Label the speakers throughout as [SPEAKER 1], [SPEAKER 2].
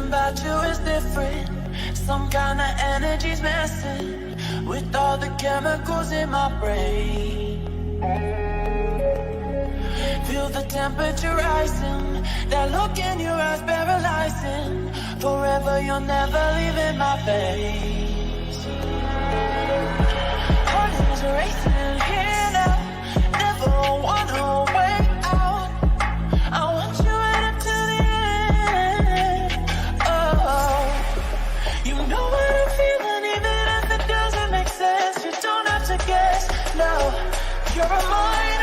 [SPEAKER 1] about you is different. Some kind of energy's messing with all the chemicals in my brain. Feel the temperature rising, that look in your eyes paralyzing. Forever you're never leaving my face. Heart is racing here now, never wanna wait out. I want you right up to the end. Oh, you know what I'm feeling, even if it doesn't make sense. You don't have to guess, no, you're a minor.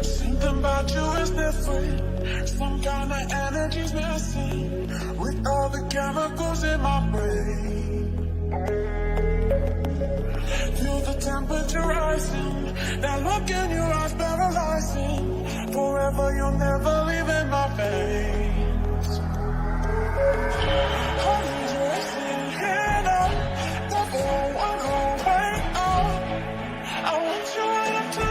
[SPEAKER 1] Something about you is different. Some kind of energy's missing with all the chemicals in my brain. Feel the temperature rising, that look in your eyes paralyzing. Forever you'll never leave in my face. Heart is racing here now, never wanna wait out. I want you right up to the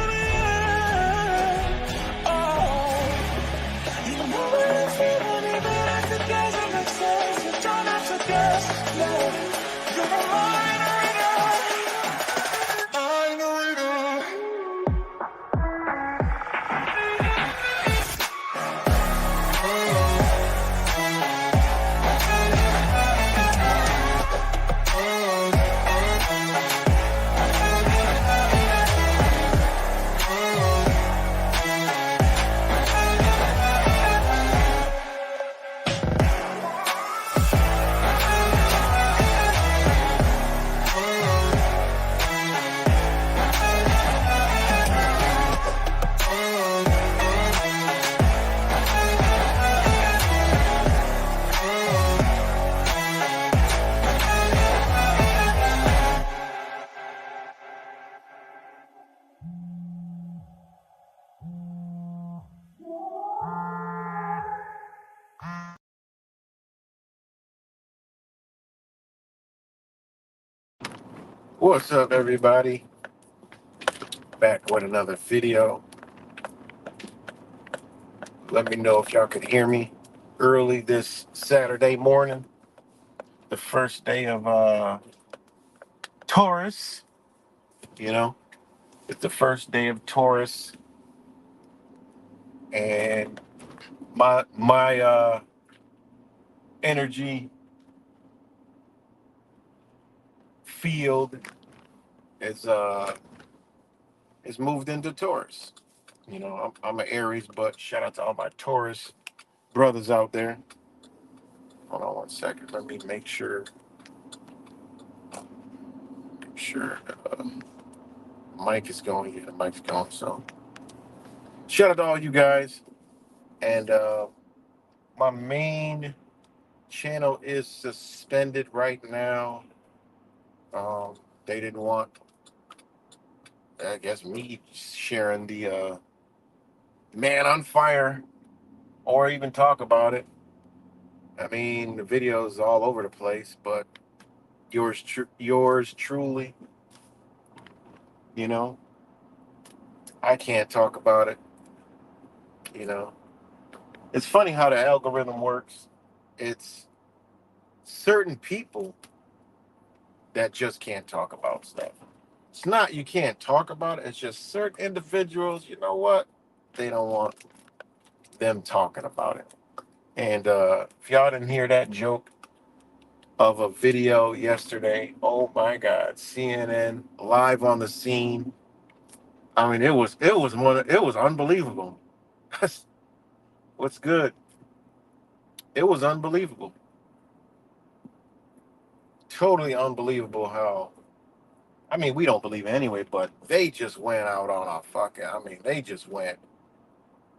[SPEAKER 2] What's up, everybody? Back with another video. Let me know if y'all can hear me early this Saturday morning, the first day of Taurus. You know, it's the first day of Taurus, and my energy field is moved into Taurus. You know, I'm an Aries, but shout out to all my Taurus brothers out there. Hold on one second. Let me make sure. Mic is going. Yeah, the mic's going. So, shout out to all you guys. And my main channel is suspended right now. They didn't want, I guess, me sharing the man on fire or even talk about it. I mean, the video's all over the place, but yours truly, you know, I can't talk about it. You know, it's funny how the algorithm works. It's certain people that just can't talk about stuff. It's not you can't talk about it. It's just certain individuals, you know what? They don't want them talking about it. And if y'all didn't hear that joke of a video yesterday, oh my God, CNN live on the scene. I mean, it was unbelievable. What's good? It was unbelievable. Totally unbelievable how, I mean, we don't believe it anyway, but they just went out on a fucking, I mean, they just went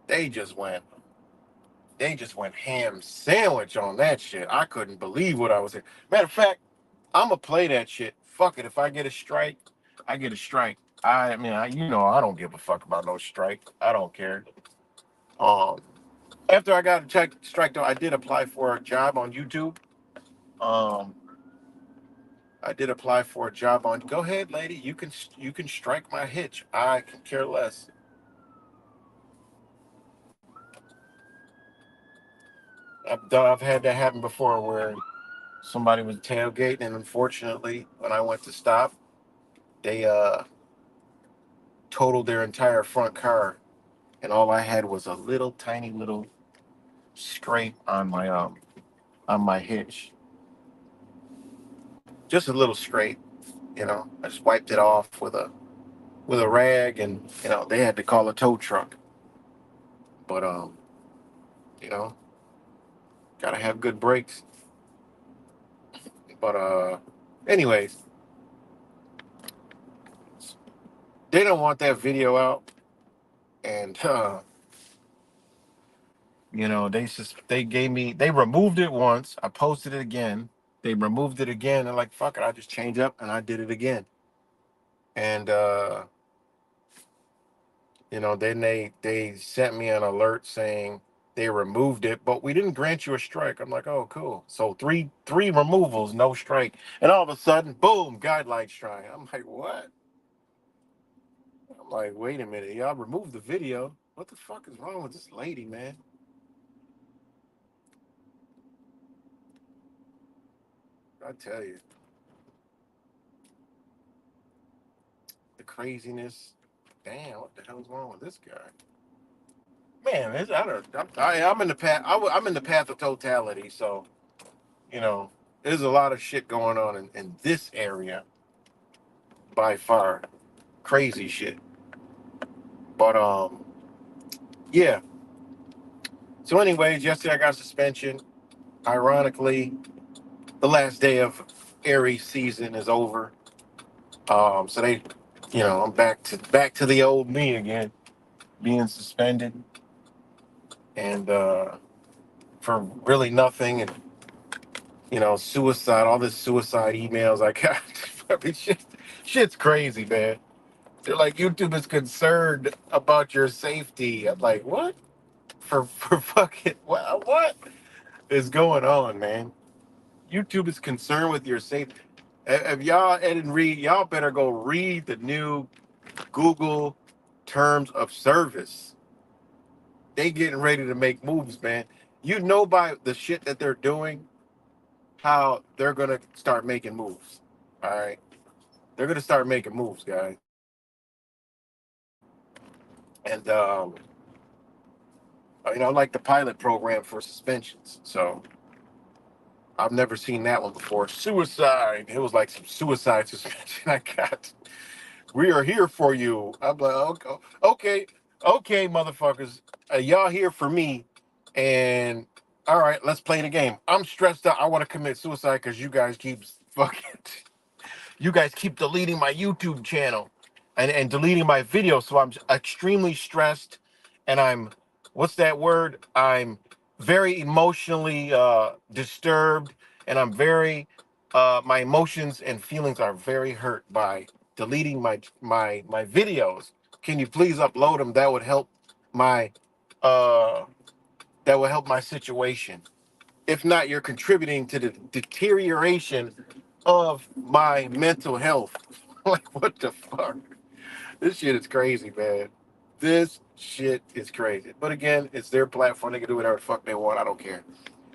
[SPEAKER 2] They just went ham sandwich on that shit. I couldn't believe what I was saying. Matter of fact, I'm gonna play that shit. Fuck it. If I get a strike, I get a strike. I mean, I don't give a fuck about no strike. I don't care. Um, After I got a strike though, I did apply for a job on YouTube. Um, I did apply for a job on. Go ahead, lady. You can strike my hitch. I can care less. I've had that happen before where somebody was tailgating, and unfortunately, when I went to stop, they totaled their entire front car, and all I had was a little tiny little scrape on my hitch, just a little scrape. I just wiped it off with a rag, and they had to call a tow truck. But you know, gotta have good brakes. But anyways, they don't want that video out, and they removed it once. I posted it again. They removed it again. And like, fuck it, I just changed up and I did it again. And then they sent me an alert saying they removed it, but we didn't grant you a strike. I'm like, oh, cool. So three removals, no strike, and all of a sudden, boom, guideline strike. I'm like, what? I'm like, wait a minute, y'all removed the video. What the fuck is wrong with this lady, man? I tell you, the craziness. Damn, what the hell is wrong with this guy? Man, I don't. I'm in the path. I'm in the path of totality. So you know, there's a lot of shit going on in this area by far. Crazy shit. But yeah. So, anyways, yesterday I got suspension. Ironically, the last day of Aries season is over. So I'm back to the old me again, being suspended, and for really nothing, and suicide, all this suicide emails I got. I mean, shit's crazy, man. They're like, YouTube is concerned about your safety. I'm like, what? For fucking what is going on, man? YouTube is concerned with your safety. If y'all didn't read, y'all better go read the new Google terms of service. They getting ready to make moves, man. You know by the shit that they're doing, how they're gonna start making moves. All right, they're gonna start making moves, guys. And like the pilot program for suspensions. So I've never seen that one before. Suicide. It was like some suicide suspension I got. We are here for you. I'm like, okay, motherfuckers. Y'all here for me. And all right, let's play the game. I'm stressed out. I want to commit suicide because you guys keep deleting my YouTube channel and deleting my videos. So I'm extremely stressed, and what's that word? I'm very emotionally disturbed, and my emotions and feelings are very hurt by deleting my videos. Can you please upload them? My, uh, that would help my situation. If not, you're contributing to the deterioration of my mental health. Like, what the fuck? This shit is crazy, man. This shit is crazy. But again, it's their platform. They can do whatever the fuck they want. I don't care.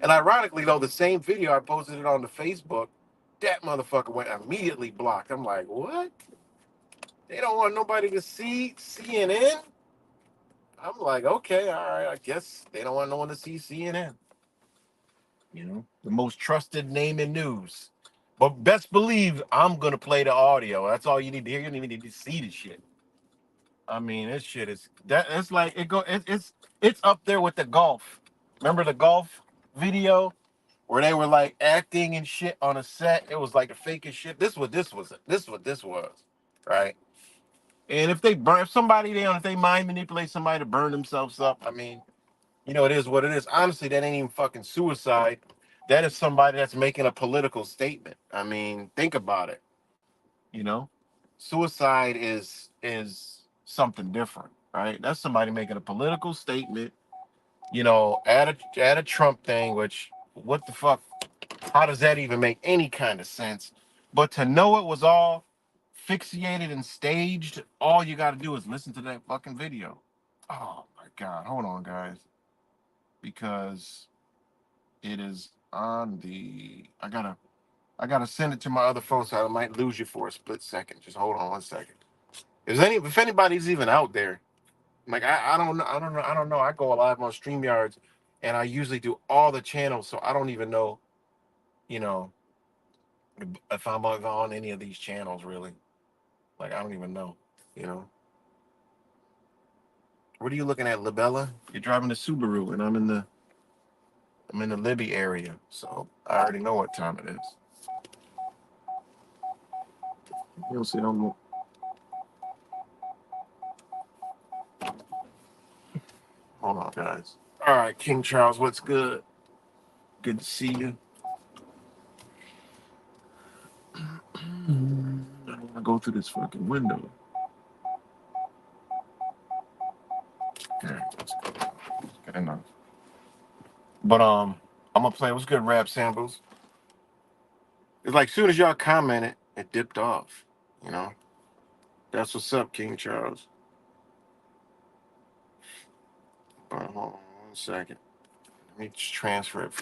[SPEAKER 2] And ironically, though, the same video I posted it on the Facebook, that motherfucker went immediately blocked. I'm like, what? They don't want nobody to see CNN? I'm like, okay, all right. I guess they don't want no one to see CNN. The most trusted name in news. But best believe I'm gonna play the audio. That's all you need to hear. You don't even need to see the shit. I mean, this shit is that. It's like it's up there with the golf. Remember the golf video where they were like acting and shit on a set? It was like the fakest shit. This is what this was, right? And if they mind manipulate somebody to burn themselves up, I mean, it is what it is. Honestly, that ain't even fucking suicide. That is somebody that's making a political statement. I mean, think about it. You know, suicide is something different, right? That's somebody making a political statement. At a Trump thing, which what the fuck? How does that even make any kind of sense? But to know it was all fixated and staged, all you got to do is listen to that fucking video. Oh my god, hold on, guys, because it is on the. I gotta send it to my other phone, so I might lose you for a split second. Just hold on 1 second. If anybody's even out there, like I don't know, I don't know. I go live on StreamYards, and I usually do all the channels, so I don't even know, you know, if I'm on any of these channels really. Like I don't even know, you know. What are you looking at, Labella? You're driving the Subaru, and I'm in the Libby area, so I already know what time it is. You'll see. Hold on, guys. All right, King Charles, what's good? Good to see you. I don't want to go through this fucking window. Okay, let's go. Good enough. But I'm gonna play. What's good, rap samples? It's like soon as y'all commented, it dipped off. You know, that's what's up, King Charles. Hold on 1 second. Let me just transfer it.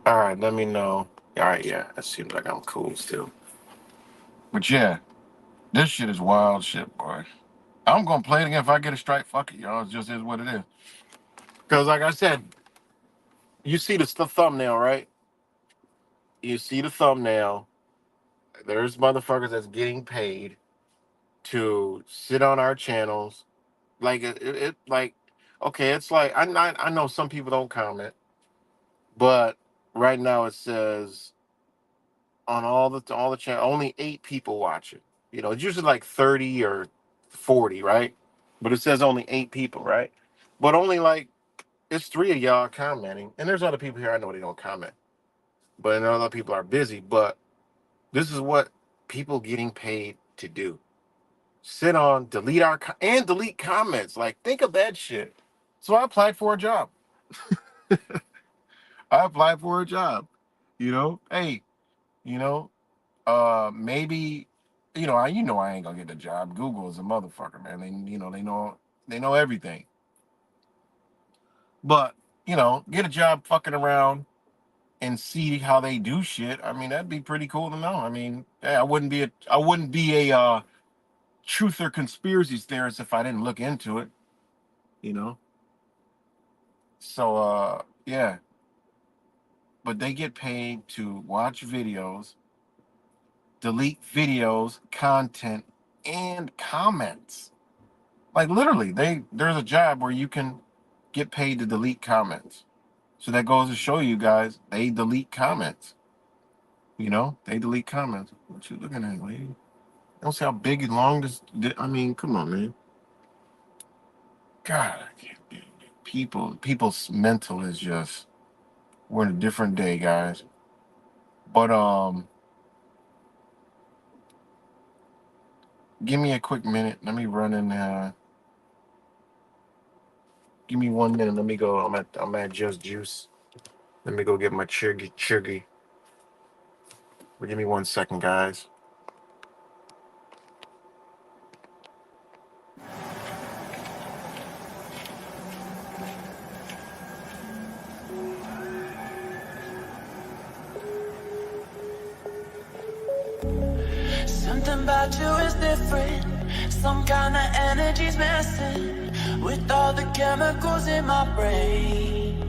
[SPEAKER 2] All right, let me know. All right, yeah, it seems like I'm cool still. But yeah, this shit is wild shit, boy. I'm gonna play it again if I get a strike. Fuck it, y'all. It just is what it is. Cause like I said, you see the thumbnail, right? You see the thumbnail. There's motherfuckers that's getting paid to sit on our channels. Like like okay, it's like I know some people don't comment, but right now it says on all the channel only 8 people watch it. It's usually like 30 or 40, right? But it says only 8 people, right? But only like it's 3 of y'all commenting, and there's other people here I know they don't comment, but other people are busy. But this is what people getting paid to do: sit on, delete and delete comments. Like think of that shit. So I applied for a job. I applied for a job. Hey, you know, maybe, I ain't gonna get the job. Google is a motherfucker, man. They know everything. But get a job fucking around and see how they do shit. I mean, that'd be pretty cool to know. I mean, hey, I wouldn't be a truth or conspiracy theorist if I didn't look into it. You know. So yeah, but they get paid to watch videos, delete videos, content, and comments. Like literally, there's a job where you can get paid to delete comments. So that goes to show you guys, they delete comments. They delete comments. What you looking at, lady? Don't see how big and long this. I mean, come on, man. God, I can't. People's mental is just. We're in a different day, guys. But give me a quick minute. Let me run in. Give me 1 minute. Let me go. I'm at Just Juice. Let me go get my chuggy. Give me 1 second, guys.
[SPEAKER 1] Something about you is different. Some kind of energy's messing with all the chemicals in my brain.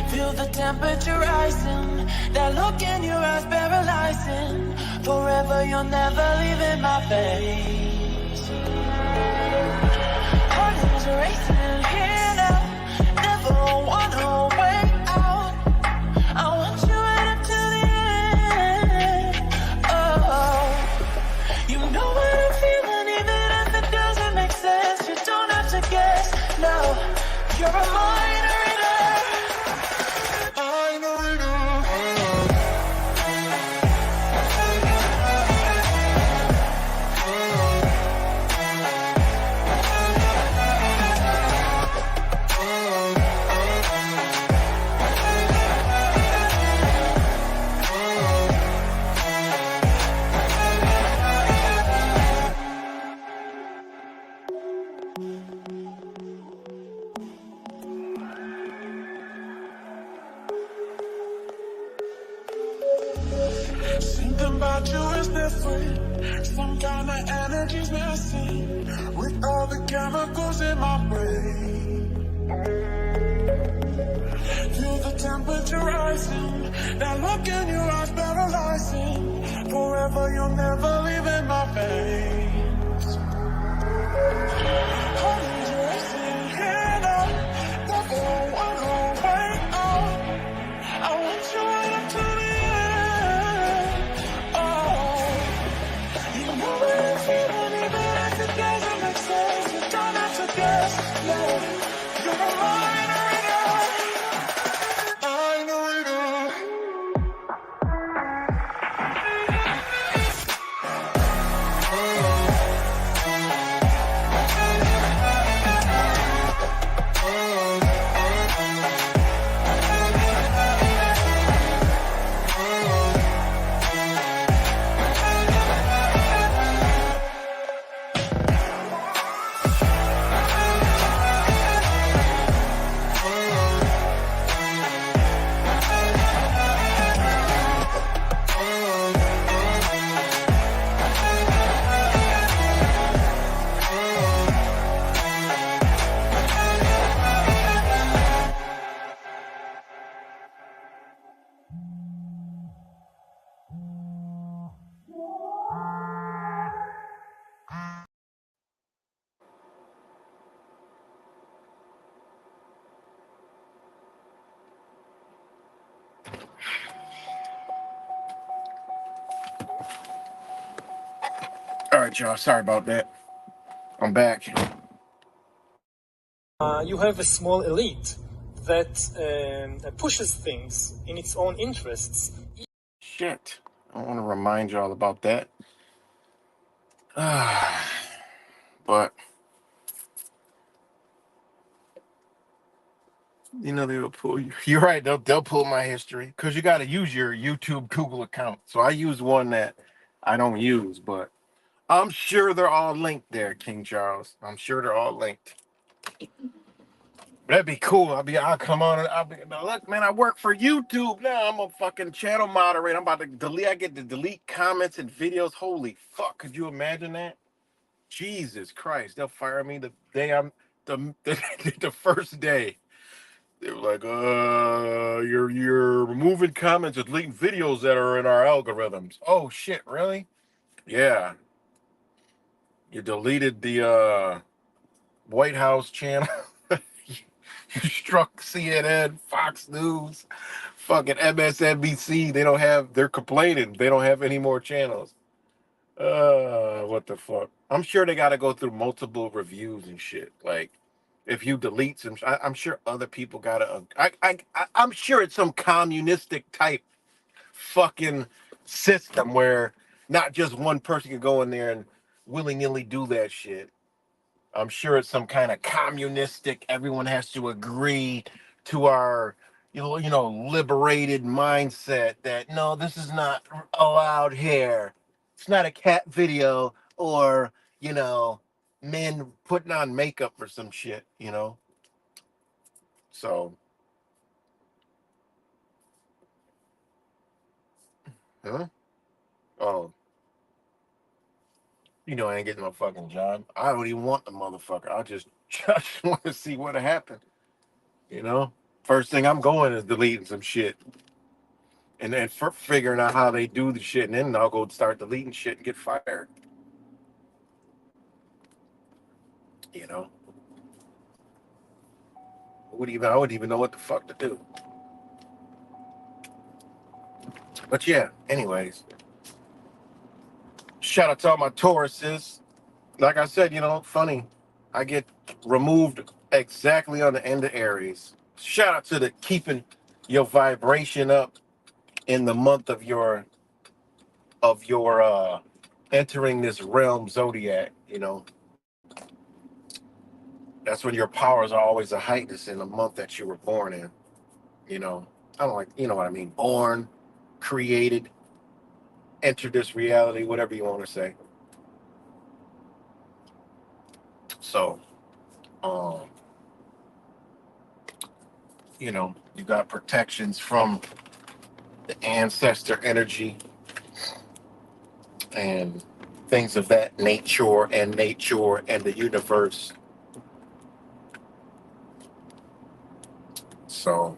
[SPEAKER 1] Feel the temperature rising. That look in your eyes paralyzing. Forever you'll never leave in my face. Heart is racing here now. Never wanna wait out. I want you right up to the end. Oh, you know what I'm feeling, even if it doesn't make sense. You don't have to guess. No, you're a minor. Something about you is different. Some kind of energy's missing with all the chemicals in my brain. Feel the temperature rising. That look in your eyes paralyzing. Forever you'll never leave in my veins. Heart is racing here now. Never wanna wait out. I want you right up to the end. Oh, you know what I'm feeling, even if it doesn't make sense. You don't have to guess. No, you're a minor.
[SPEAKER 2] All right, y'all. Sorry about that. I'm back.
[SPEAKER 3] You have a small elite that pushes things in its own interests.
[SPEAKER 2] Shit. I want to remind y'all about that. But, you know, they'll pull you. You're right. They'll pull my history because you got to use your YouTube Google account. So I use one that I don't use, but I'm sure they're all linked there, King Charles. I'm sure they're all linked. That'd be cool. I'll come on and I'll be, now look, man, I work for YouTube now. I'm a fucking channel moderator. I'm about to delete, I get to delete comments and videos. Holy fuck, could you imagine that? Jesus Christ, they'll fire me the day I'm the first day. They were like, you're removing comments and deleting videos that are in our algorithms. Oh shit, really? Yeah. You deleted the White House channel. You struck CNN, Fox News, fucking MSNBC. They're complaining. They don't have any more channels. What the fuck? I'm sure they got to go through multiple reviews and shit. Like, if you delete some, I'm sure other people got to. I'm sure it's some communistic type fucking system where not just one person can go in there and willy nilly do that shit. I'm sure it's some kind of communistic. Everyone has to agree to our, liberated mindset that no, this is not allowed here. It's not a cat video or men putting on makeup or some shit. So, huh? Oh, you know I ain't getting no fucking job. I don't even want the motherfucker. I just want to see what happened. You know, first thing I'm going is deleting some shit, and then for figuring out how they do the shit, and then I'll go start deleting shit and get fired. You know, I wouldn't even know what the fuck to do. But yeah, anyways, shout out to all my Tauruses. Like I said, you know, funny, I get removed exactly on the end of Aries. Shout out to the keeping your vibration up in the month of your entering this realm zodiac. You know, that's when your powers are always the highest in the month that you were born in. You know, I don't like, you know what I mean, born, created, entered this reality, whatever you want to say. So, um, you know, you got protections from the ancestor energy and things of that nature and the universe. So,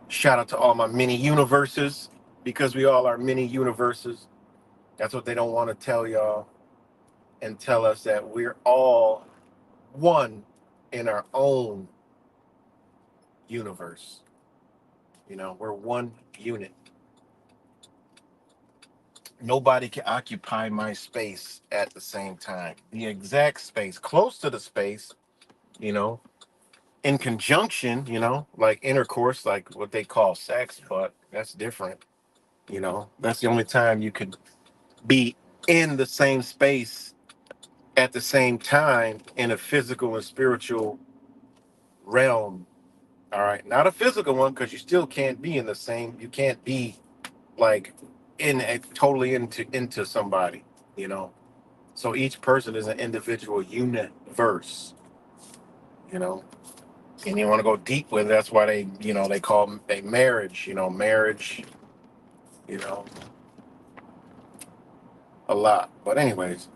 [SPEAKER 2] shout out to all my mini universes because we all are mini universes. That's what they don't want to tell y'all and tell us that we're all one in our own universe. You know, we're one unit. Nobody can occupy my space at the same time. The exact space, close to the space, you know, in conjunction, you know, like intercourse, like what they call sex, but that's different. You know, that's the only time you could be in the same space at the same time in a physical and spiritual realm. All right, not a physical one because you still can't be in the same. You can't be like in a, totally into somebody. You know, so each person is an individual universe. You know, and you want to go deep with it, that's why they, you know, they call a marriage. You know, marriage. You know, a lot. But anyways,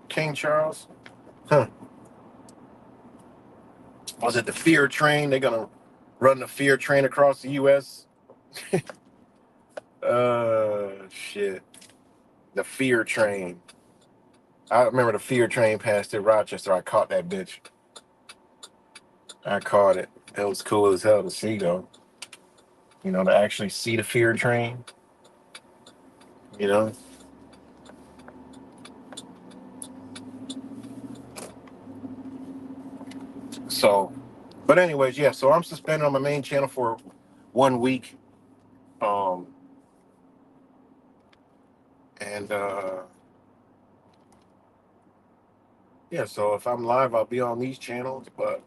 [SPEAKER 2] King Charles. Huh. Was it the fear train? They're gonna run the fear train across the U.S. Shit. The fear train. I remember the fear train passed through Rochester. I caught that bitch. I caught it. It was cool as hell to see, though. You know, to actually see the fear train. You know. So, but anyways, yeah. So I'm suspended on my main channel for 1 week. Um, and yeah. So if I'm live, I'll be on these channels. But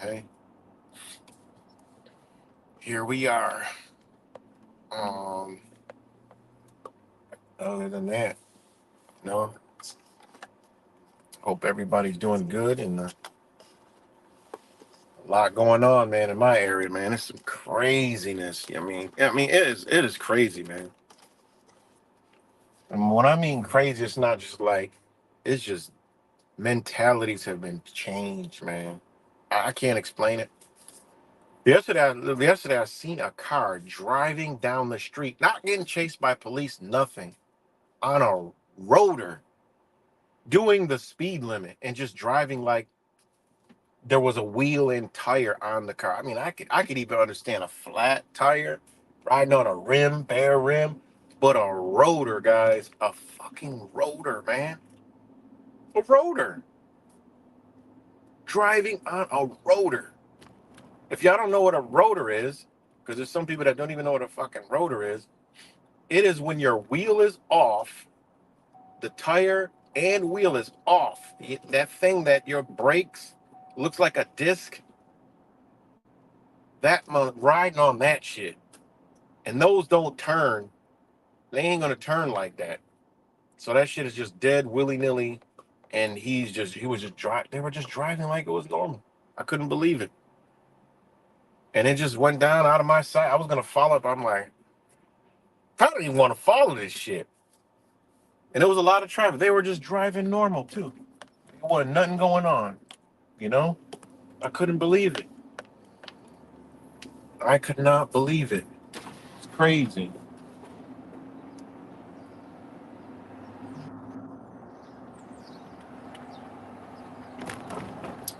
[SPEAKER 2] hey, here we are. Um, other than that, you know, hope everybody's doing good and a lot going on, man, in my area, man. It's some craziness. I mean, it is crazy, man. And when I mean crazy, it's not just like, it's just mentalities have been changed, man. I can't explain it. Yesterday, I seen a car driving down the street, not getting chased by police, nothing, on a roader, doing the speed limit and just driving like there was a wheel and tire on the car. I mean, I could even understand a flat tire riding on a rim, bare rim, but a rotor, guys, a fucking rotor, man, a rotor, driving on a rotor. If y'all don't know what a rotor is, because there's some people that don't even know what a fucking rotor is, it is when your wheel is off, the tire and wheel is off. That thing that your brakes looks like a disc, riding on that shit. And those don't turn. They ain't gonna turn like that. So that shit is just dead willy nilly. And he was just driving. They were just driving like it was normal. I couldn't believe it. and it just went down out of my sight. I was gonna follow it, but I'm like, I don't even want to follow this shit. And there was a lot of traffic. They were just driving normal too. There wasn't nothing going on. You know, I couldn't believe it. I could not believe it. It's crazy.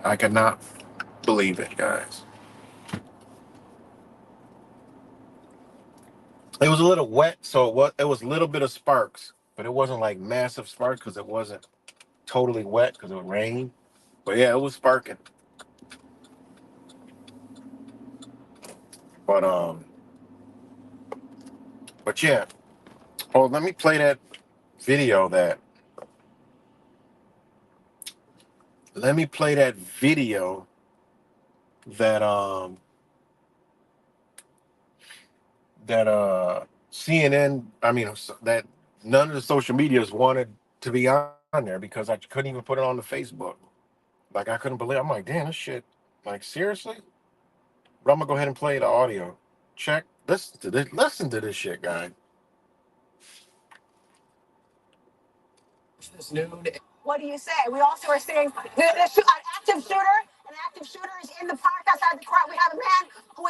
[SPEAKER 2] I could not believe it, guys. It was a little wet, so it was a little bit of sparks, but it wasn't like massive sparks because it wasn't totally wet because it rained. But yeah, it was sparking. But but yeah. Oh, let me play that video that. Let me play that video that that CNN. I mean that none of the social medias wanted to be on there because I couldn't even put it on the Facebook. Like I couldn't believe. I'm like, damn, this shit. Like seriously. But I'm gonna go ahead and play the audio. Check. Listen to this. Listen to this shit, guy. What do you say? We also are seeing an active shooter. An active shooter is in the park outside the court. We have a man who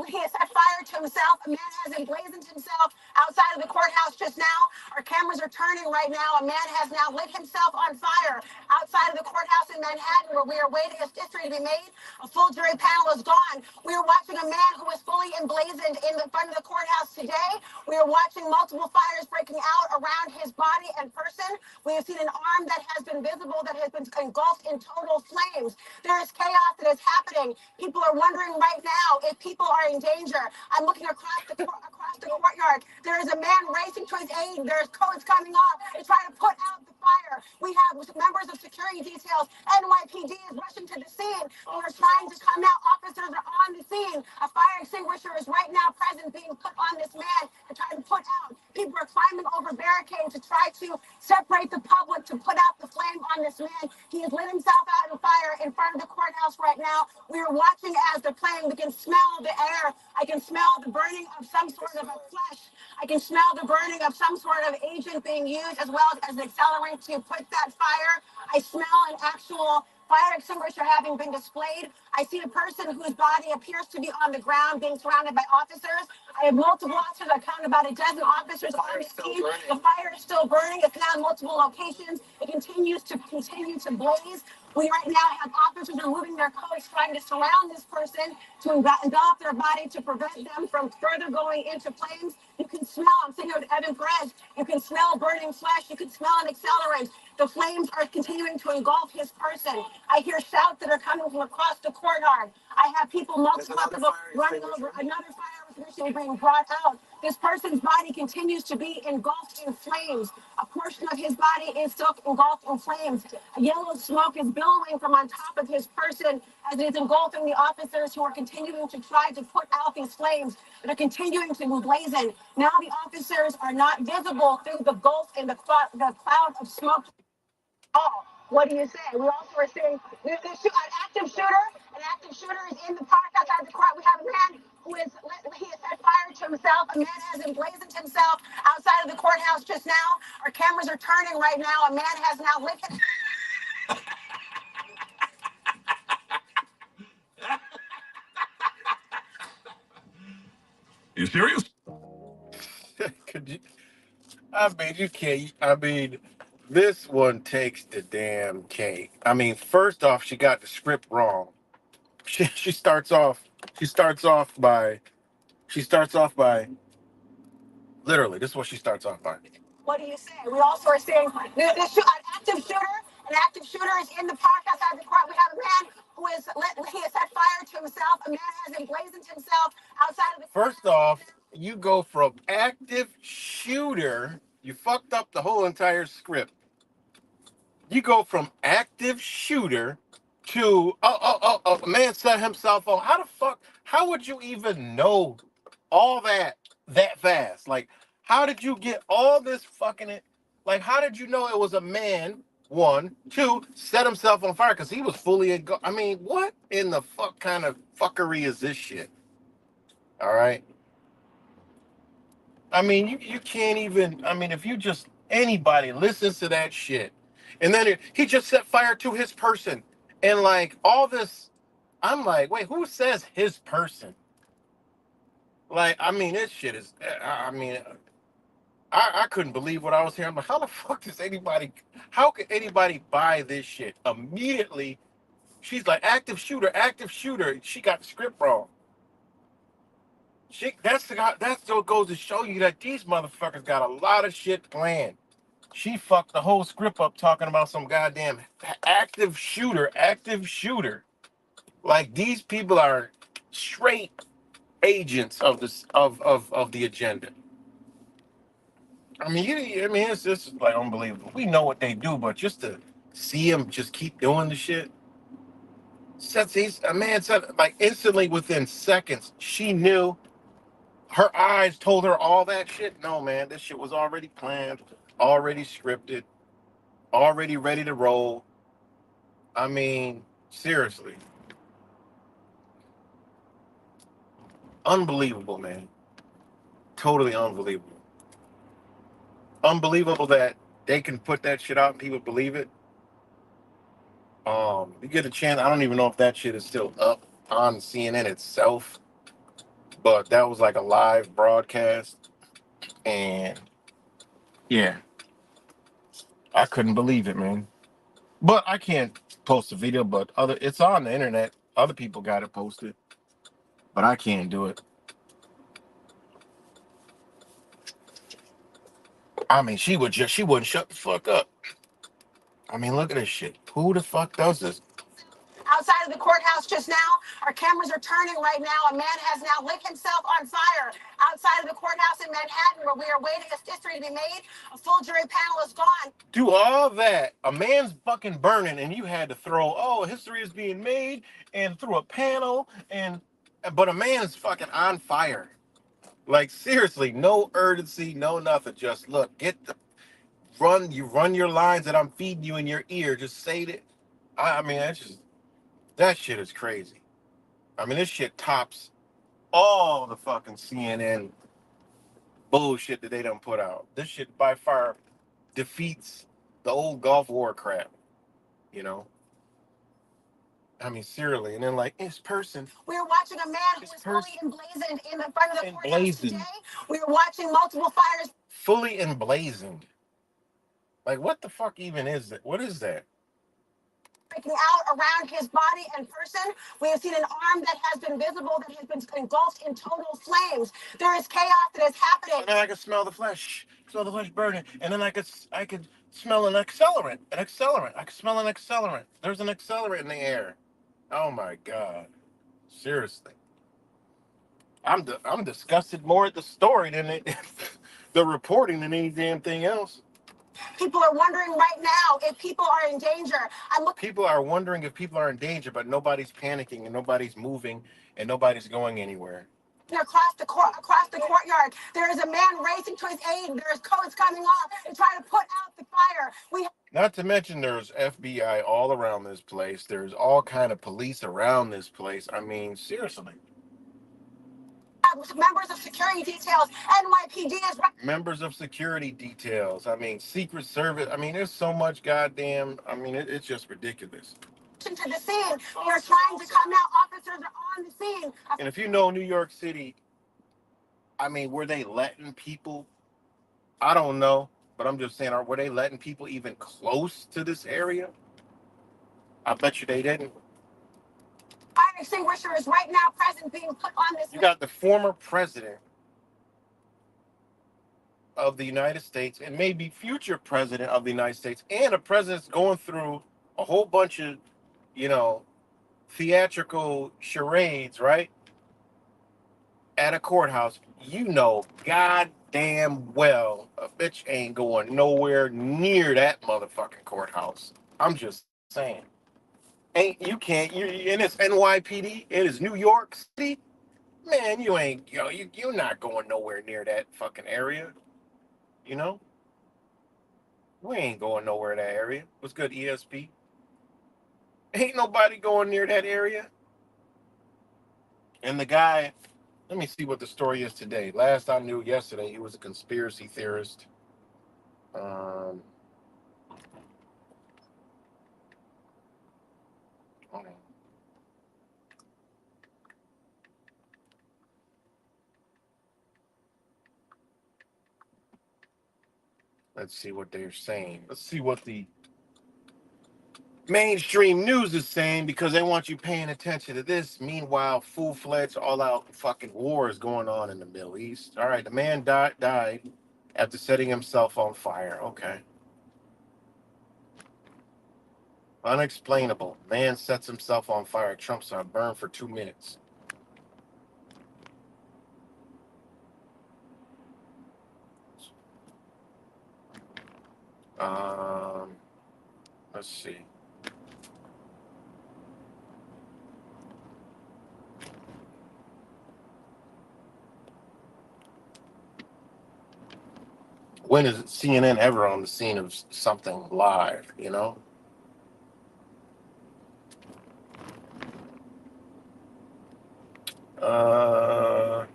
[SPEAKER 2] he has set fire to himself. A man has emblazoned himself outside of the courthouse just now. Our cameras are turning right now. A man has now lit himself on fire outside of the courthouse in Manhattan, where we are waiting for history to be made. A full jury panel is gone. We are watching a man who is fully emblazoned in the front of the courthouse today. We are watching multiple fires breaking out around his body and person. We have seen an arm that has been visible, that has been engulfed in total flames. There is chaos that is happening. People are wondering right now if people are in danger. I'm looking across the courtyard. There is a man racing to his aid. There's codes coming off to try to put out the fire. We have members of security details. NYPD is rushing to the scene. They are trying to come out. Officers are on the scene. A fire extinguisher is right now present, being put on this man to try to put out. People are climbing over barricades to try to separate the public to put out the flame on this man. He has lit himself out in fire in front of the courthouse right now. We are watching as they're playing. We can smell the air. I can smell the burning of some sort of a flesh. I can smell the burning of some sort of agent being used as well as an accelerant to put that fire. I smell an actual fire extinguisher having been displayed. I see a person whose body appears to be on the ground being surrounded by officers. I have multiple officers. I count about a dozen officers on the scene. The fire is still burning. It's now in multiple locations. It continues to blaze. We right now have officers removing their coats, trying to surround this person to envelop their body to prevent them from further going into flames. You can smell, I'm sitting here with Evan Perez, you can smell burning flesh, you can smell an accelerant. The flames are continuing to engulf his person. I hear shouts that are coming from across the courtyard. I have people, multiple people running over. Another fire extinguisher being brought out. This person's body continues to be engulfed in flames. A portion of his body is still engulfed in flames. A yellow smoke is billowing from on top of his person as it is engulfing the officers who are continuing to try to put out these flames that are continuing to blazon. Now the officers are not visible through the gulf and the cloud of smoke. Oh, what do you say? We also are seeing an active shooter. An active shooter is in the park outside the court. We have a man who he has set fire to himself. A man has emblazoned himself outside of the courthouse just now. Our cameras are turning right now. A man has now lit his. You serious? Could you? I mean, you can't. I mean, this one takes the damn cake. I mean, first off, she got the script wrong. She starts off. She starts off by. She starts off by. Literally, this is what she starts off by. What do you say? We also are seeing an active shooter. An active shooter is in the park outside the court. We have a man who he has set fire to himself. A man has emblazoned himself outside of the. First off, you go from active shooter. You fucked up the whole entire script. You go from active shooter to a man set himself on. How the fuck? How would you even know all that fast? Like, how did you get all this fucking it? Like, how did you know it was a man? One, two, set himself on fire because he was fully. I mean, what in the fuck kind of fuckery is this shit? All right. I mean, you can't even. I mean, if you just anybody listens to that shit, and then he just set fire to his person, and like all this, I'm like, wait, who says his person? Like, I mean, this shit is. I mean, I couldn't believe what I was hearing. I'm like, how the fuck does anybody? How could anybody buy this shit immediately? She's like, active shooter, active shooter. She got the script wrong. That's what goes to show you that these motherfuckers got a lot of shit planned. She fucked the whole script up talking about some goddamn active shooter, active shooter. Like these people are straight agents of this of the agenda. I mean, I mean, it's just like unbelievable. We know what they do, but just to see them just keep doing the shit. A man said like instantly within seconds, she knew. Her eyes told her all that shit. No, man, this shit was already planned, already scripted, already ready to roll. I mean, seriously, unbelievable, man. Totally unbelievable. Unbelievable that they can put that shit out and people believe it. You get a chance. I don't even know if that shit is still up on CNN itself, but that was like a live broadcast, and yeah, I couldn't believe it, man. But I can't post a video. But it's on the internet. Other people got it posted, but I can't do it. I mean, she wouldn't shut the fuck up. I mean, look at this shit. Who the fuck does this?
[SPEAKER 1] Outside of the courthouse just now, our cameras are turning right now. A man has now lit himself on fire outside of the courthouse in Manhattan, where we are waiting for history to be made. A full jury panel is gone.
[SPEAKER 2] Do all that. A man's fucking burning, and you had to throw, oh, history is being made, and through a panel, but a man's fucking on fire. Like seriously, no urgency, no nothing. Just look, run your lines that I'm feeding you in your ear. Just say it. I mean, that shit is crazy. I mean, this shit tops all the fucking CNN bullshit that they done put out. This shit by far defeats the old Gulf War crap. You know. I mean, seriously, and then like his person.
[SPEAKER 1] We are watching a man who is fully emblazoned in the front of the courthouse today. We are watching multiple fires.
[SPEAKER 2] Fully emblazoned. Like, what the fuck even is that? What is that?
[SPEAKER 1] Breaking out around his body and person. We have seen an arm that has been visible, that has been engulfed in total flames. There is chaos that is happening.
[SPEAKER 2] And then I could smell the flesh burning, and then I could smell an accelerant. I could smell an accelerant. There's an accelerant in the air. Oh my god, seriously. I'm disgusted more at the story than the reporting than any damn thing else.
[SPEAKER 1] People are wondering right now if people are in danger.
[SPEAKER 2] People are wondering if people are in danger, but nobody's panicking and nobody's moving and nobody's going anywhere.
[SPEAKER 1] Across the courtyard, there is a man racing to his aid. There is codes coming off and trying to put out the fire.
[SPEAKER 2] Not to mention there's FBI all around this place. There's all kind of police around this place. I mean, seriously.
[SPEAKER 1] Members of security details, NYPD is
[SPEAKER 2] members of security details. I mean, Secret Service. I mean, there's so much goddamn. I mean, it's just ridiculous.
[SPEAKER 1] To the scene, we are trying to come out. Officers are on the scene.
[SPEAKER 2] And if you know New York City, I mean, were they letting people? I don't know, but I'm just saying, were they letting people even close to this area? I bet you they didn't.
[SPEAKER 1] Fire extinguisher is right now present, being put on this.
[SPEAKER 2] You got the former president of the United States and maybe future president of the United States, and a president's going through a whole bunch of, theatrical charades, right? At a courthouse, goddamn well a bitch ain't going nowhere near that motherfucking courthouse. I'm just saying. And it's NYPD, it is New York City. Man, you're not going nowhere near that fucking area. We ain't going nowhere that area. What's good, ESP? Ain't nobody going near that area. And the guy Let me see what the story is today. Last I knew yesterday, he was a conspiracy theorist. Um, hold on. Let's see what they're saying. Let's see what the mainstream news is saying because they want you paying attention to this. Meanwhile, full-fledged, all-out fucking war is going on in the Middle East. All right, the man died after setting himself on fire. Okay. Unexplainable. Man sets himself on fire. Trump's on burn for 2 minutes. Um, let's see. When is CNN ever on the scene of something live, you know? Uh,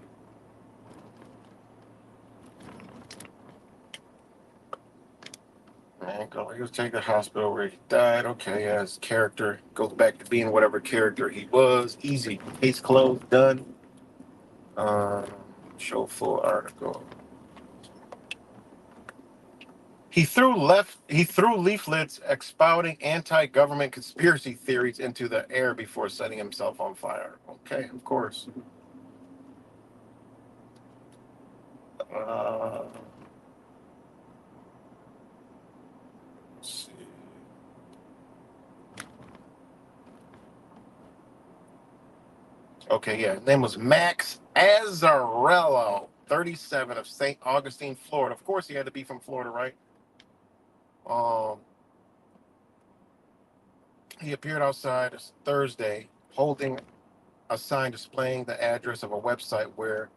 [SPEAKER 2] Man, he was taken to the hospital where he died. Okay, yeah, his character goes back to being whatever character he was. Easy. Case closed, done. Um, Show full article. He threw leaflets expounding anti-government conspiracy theories into the air before setting himself on fire. Okay, of course. Uh, let's see. Okay, yeah. His name was Max Azzarello, 37, of St. Augustine, Florida. Of course, he had to be from Florida, right? Um, he appeared outside Thursday holding a sign displaying the address of a website where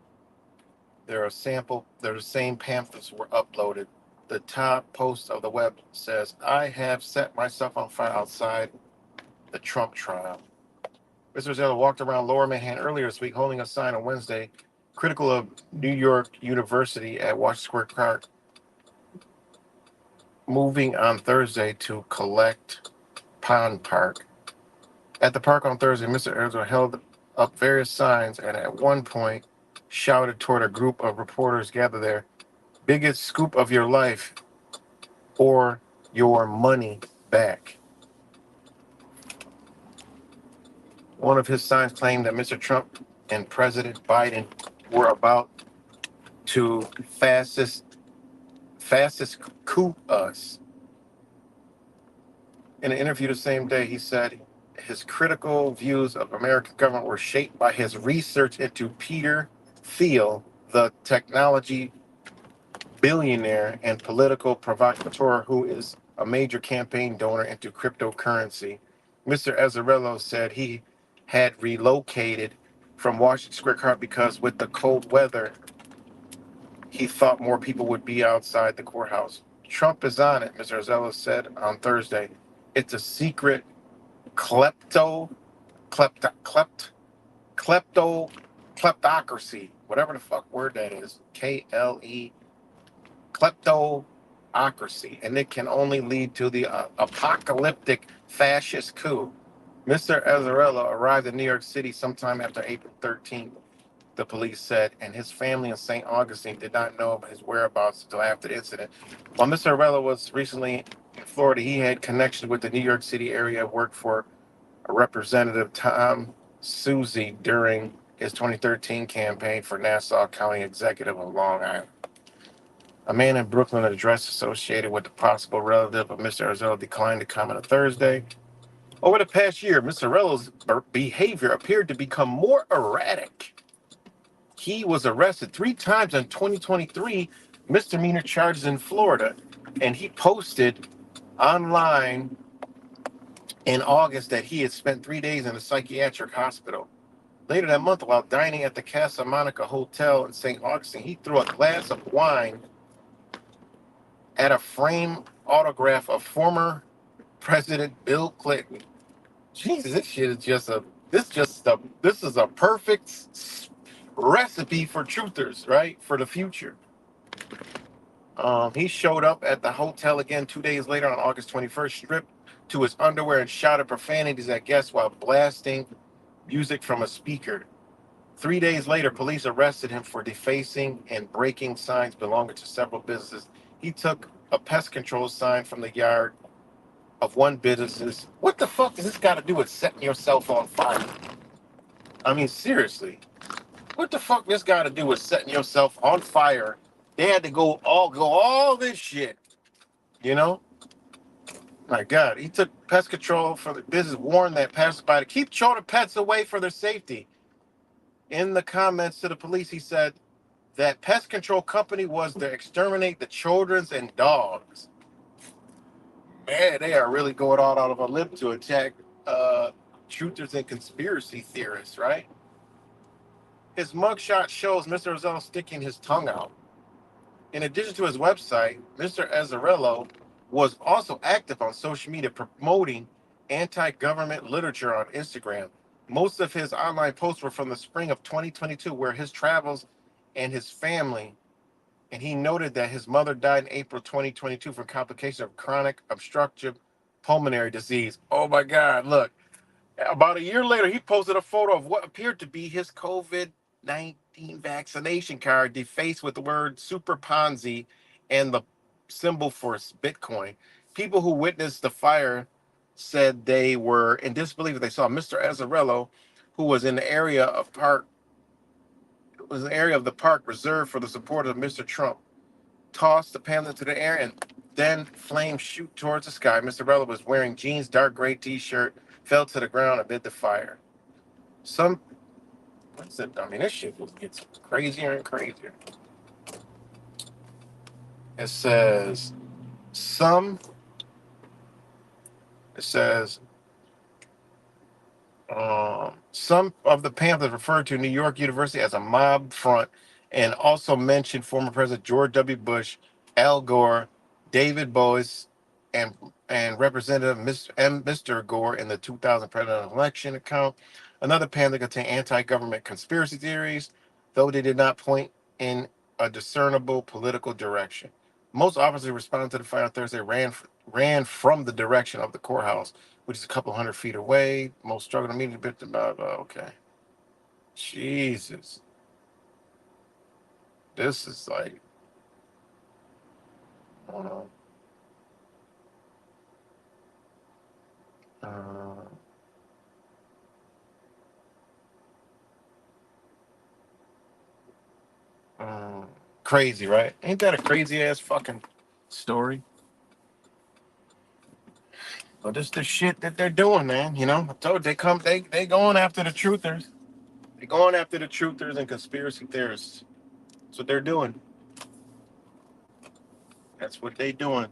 [SPEAKER 2] the same pamphlets were uploaded. The top post of the web says, "I have set myself on fire outside the Trump trial." Mr. Zella walked around Lower Manhattan earlier this week holding a sign on Wednesday critical of New York University at Washington Square Park, moving on Thursday to Collect Pond Park. At the park on Thursday, Mr. Arizona held up various signs and at one point shouted toward a group of reporters gathered there, "Biggest scoop of your life or your money back." One of his signs claimed that Mr. Trump and President Biden were about to fastest coup us. In an interview the same day, he said his critical views of American government were shaped by his research into Peter Thiel, the technology billionaire and political provocateur who is a major campaign donor into cryptocurrency. Mr. Azzarello said he had relocated from Washington Square Park because with the cold weather, he thought more people would be outside the courthouse. Trump is on it, Mr. Azzarello said on Thursday. It's a secret klepto, klepto, klept, klepto, kleptocracy, whatever the fuck word that is. KLE kleptocracy, and it can only lead to the apocalyptic fascist coup. Mr. Azzarello arrived in New York City sometime after April 13th, the police said, and his family in St. Augustine did not know of his whereabouts until after the incident. While Mr. Azzarello was recently in Florida, he had connections with the New York City area, worked for Representative Tom Suzy during his 2013 campaign for Nassau County Executive of Long Island. A man in Brooklyn address associated with the possible relative of Mr. Azzarello declined to comment on Thursday. Over the past year, Mr. Azzarello's behavior appeared to become more erratic. He was arrested 3 times in 2023 misdemeanor charges in Florida, and he posted online in August that he had spent 3 days in a psychiatric hospital. Later that month, while dining at the Casa Monica Hotel in St. Augustine, he threw a glass of wine at a framed autograph of former President Bill Clinton. Jesus, this shit is just a this is a perfect recipe for truthers, right? For the future. He showed up at the hotel again 2 days later on August 21st, stripped to his underwear and shouted profanities at guests while blasting music from a speaker. 3 days later, police arrested him for defacing and breaking signs belonging to several businesses. He took a pest control sign from the yard of one business. What the fuck does this got to do with setting yourself on fire? I mean, seriously, what the fuck this got to do with setting yourself on fire? They had to go all this shit, you know? My God, he took pest control for the business, warned that passersby to keep children pets away for their safety. In the comments to the police, he said that pest control company was to exterminate the children's and dogs. Man, they are really going all out of a limb to attack truthers and conspiracy theorists, right? His mugshot shows Mr. Rosell sticking his tongue out. In addition to his website, Mr. Azzarello was also active on social media promoting anti-government literature on Instagram. Most of his online posts were from the spring of 2022, where his travels and his family, and he noted that his mother died in April 2022 from complications of chronic obstructive pulmonary disease. Oh my God, look. About a year later, he posted a photo of what appeared to be his COVID-19 vaccination card defaced with the word Super Ponzi and the symbol for Bitcoin. People who witnessed the fire said they were in disbelief. They saw Mr. Azzarello, who was in the area of the park reserved for the supporters of Mr. Trump, tossed the pamphlet into the air and then flames shoot towards the sky. Mr. Azzarello was wearing jeans, dark gray t-shirt, fell to the ground amid the fire. This shit gets crazier and crazier. It says some. It says some of the pamphlets referred to New York University as a mob front, and also mentioned former President George W. Bush, Al Gore, David Bowie, and Representative Mr. Gore in the 2000 presidential election account. Another pamphlet contained anti-government conspiracy theories, though they did not point in a discernible political direction. Most officers responding to the fire on Thursday ran from the direction of the courthouse, which is a couple hundred feet away. Most struggled to meet a bit about, okay. Jesus. This is like, uh, uh, uh, crazy, right? Ain't that a crazy ass fucking story? But this the shit that they're doing, man. You know, I told you, they going after the truthers. They going after the truthers and conspiracy theorists. That's what they're doing. That's what they doing.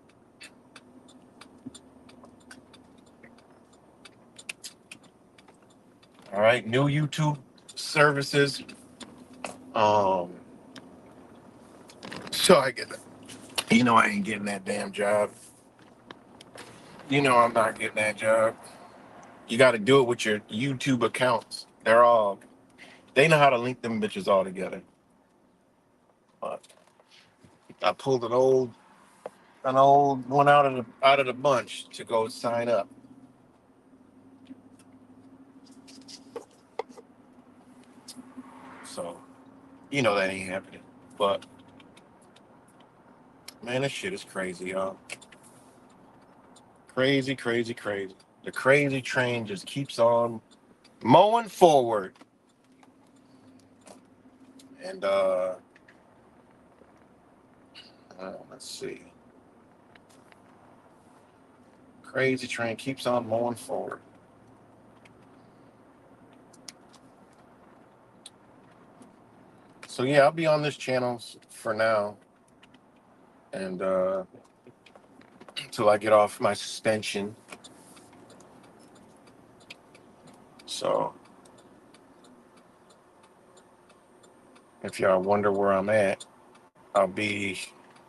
[SPEAKER 2] All right, new YouTube services. Um, so I get it. You know I ain't getting that damn job. You know I'm not getting that job. You got to do it with your YouTube accounts. They know how to link them bitches all together. But I pulled an old one out of the bunch to go sign up. So you know that ain't happening. But man, this shit is crazy, y'all. Crazy, crazy, crazy. The crazy train just keeps on mowing forward. And let's see. Crazy train keeps on mowing forward. So yeah, I'll be on this channel for now, and until I get off my suspension. So if y'all wonder where I'm at, I'll be